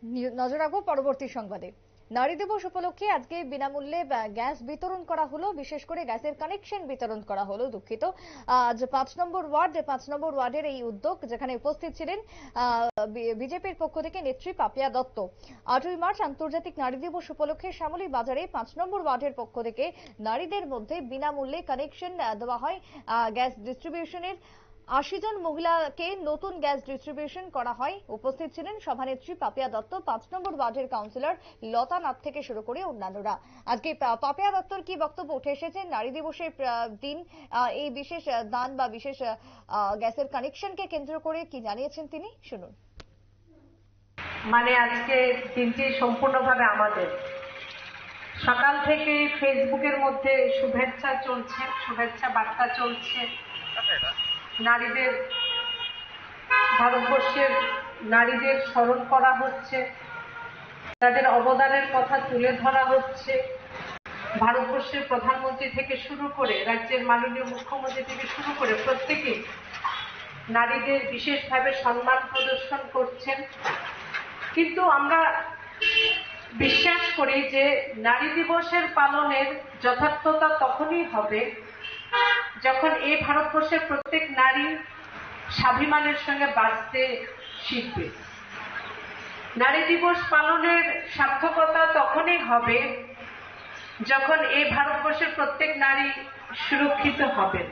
নজর রাখবো পরবর্তী সংবাদে। নারী দিবস উপলক্ষে আজকে বিনামূল্যে গ্যাস বিতরণ করা হলো, বিশেষ করে গ্যাসের কানেকশন বিতরণ করা হলো। দুঃখিত, আজ 5 নম্বর ওয়ার্ডের এই উদ্যোগ, যেখানে উপস্থিত ছিলেন বিজেপির পক্ষ থেকে নেত্রী পাপিয়া দত্ত। 8ই মার্চ আন্তর্জাতিক নারী দিবস উপলক্ষে শ্যামলী বাজারে 5 নম্বর ওয়ার্ডের পক্ষ থেকে নারীদের মধ্যে বিনামূল্যে কানেকশন দেওয়া হয়। গ্যাস ডিস্ট্রিবিউশনের 80 জন মহিলাকে নতুন গ্যাস ডিস্ট্রিবিউশন করা হয়। উপস্থিত ছিলেন সভানেত্রী পাপিয়া দত্ত, 5 নম্বর ওয়ার্ডের কাউন্সিলর লতা নাথ থেকে শুরু করে অন্যান্যরা। আজকে পাপিয়া দত্তর কি বক্তব্য উঠে এসেছে নারী দিবসের দিন, এই বিশেষ দান বা বিশেষ গ্যাসের কানেকশনকে কেন্দ্র করে কি জানিয়েছেন তিনি, শুনুন। আজকে দিনটি সম্পূর্ণভাবে আমাদের। সকাল থেকে ফেসবুকের মধ্যে শুভেচ্ছা চলছে, শুভেচ্ছা বার্তা চলছে। নারীদের, ভারতবর্ষের নারীদের স্মরণ করা হচ্ছে, তাদের অবদানের কথা তুলে ধরা হচ্ছে। ভারতবর্ষের প্রধানমন্ত্রী থেকে শুরু করে, রাজ্যের মাননীয় মুখ্যমন্ত্রী থেকে শুরু করে প্রত্যেকে নারীদের বিশেষভাবে সম্মান প্রদর্শন করছেন। কিন্তু আমরা বিশ্বাস করি যে নারী দিবসের পালনের যথার্থতা তখনই হবে যখন এই ভারতবর্ষের প্রত্যেক নারী স্বাভিমানের সঙ্গে বাঁচতে শিখবে। নারী দিবস পালনের সার্থকতা তখনই হবে যখন এই ভারতবর্ষের প্রত্যেক নারী সুরক্ষিত হবেন।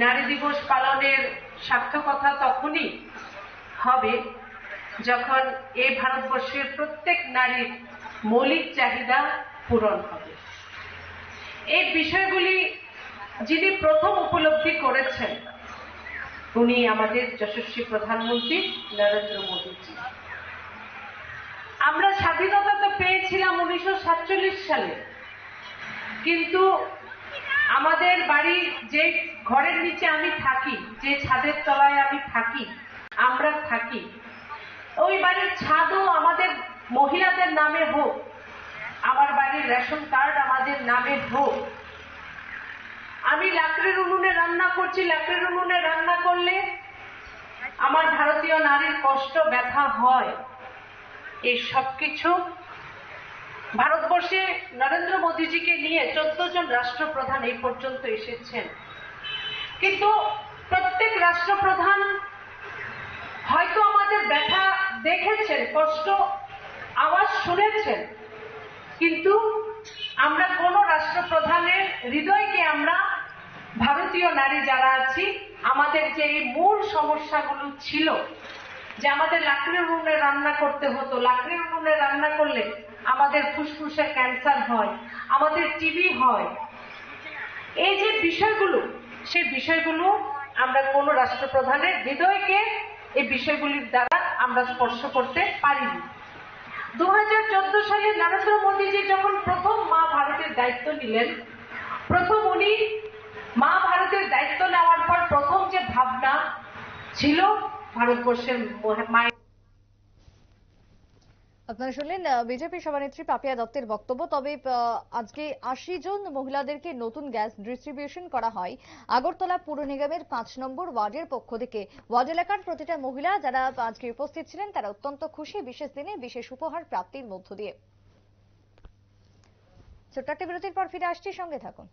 নারী দিবস পালনের সার্থকতা তখনই হবে যখন এই ভারতবর্ষের প্রত্যেক নারীর মৌলিক চাহিদা পূরণ হবে। এই বিষয়গুলি যিনি প্রথম উপলব্ধি করেছেন উনি আমাদের যশস্বী প্রধানমন্ত্রী নরেন্দ্র মোদীজি। আমরা স্বাধীনতা তো পেয়েছিলাম 1947 সালে, কিন্তু আমাদের বাড়ি, যে ঘরের নিচে আমি থাকি, যে ছাদের তলায় আমি থাকি, আমরা থাকি, ওই বাড়ির ছাদও আমাদের মহিলাদের নামে হোক, আমার বাড়ির রেশন কার্ড আমাদের নামে হোক। আমি লাকড়ির উনুনে রান্না করছি, লাকড়ির উনুনে রান্না করলে আমার ভারতীয় নারীর কষ্ট ব্যথা হয়। এই সবকিছু ভারতবর্ষে নরেন্দ্র মোদীজিকে নিয়ে 14 জন রাষ্ট্রপ্রধান এই পর্যন্ত এসেছেন, কিন্তু প্রত্যেক রাষ্ট্রপ্রধান হয়তো আমাদের ব্যথা দেখেছেন, কষ্ট আওয়াজ শুনেছেন, কিন্তু আমরা কোন রাষ্ট্রপ্রধানের হৃদয়কে আমরা ভারতীয় নারী যারা আছি, আমাদের যে এই মূল সমস্যাগুলো ছিল, যে আমাদের লাকড়ির উনুনে রান্না করতে হতো, লাকড়ির উনুনে রান্না করলে আমাদের ফুসফুসে ক্যান্সার হয়, আমাদের টিবি হয়, এই যে বিষয়গুলো, সেই বিষয়গুলো আমরা কোন রাষ্ট্রপ্রধানের হৃদয়কে এই বিষয়গুলির দ্বারা আমরা স্পর্শ করতে পারিনি। 2014 সালে নরেন্দ্র মোদীজি যখন প্রথম মা ভারতের দায়িত্ব নিলেন, প্রথম উনি মা ভারতের দায়িত্ব নেওয়ার পর প্রথম যে ভাবনা ছিল ভারতবর্ষের মায়ের। আপনারা শুনলেন বিজেপি সভানেত্রী পাপিয়া দত্তের বক্তব্য। তবে আজকে 80 জন মহিলাদেরকে নতুন গ্যাস ডিস্ট্রিবিউশন করা হয় আগরতলা পুর নিগমের 5 নম্বর ওয়ার্ডের পক্ষ থেকে। ওয়ার্ড এলাকার প্রতিটা মহিলা যারা আজকে উপস্থিত ছিলেন তারা অত্যন্ত খুশি, বিশেষ দিনে বিশেষ উপহার প্রাপ্তির মধ্য দিয়ে। ছোট্ট একটা বিরতির পর ফিরে আসছি, সঙ্গে থাকুন।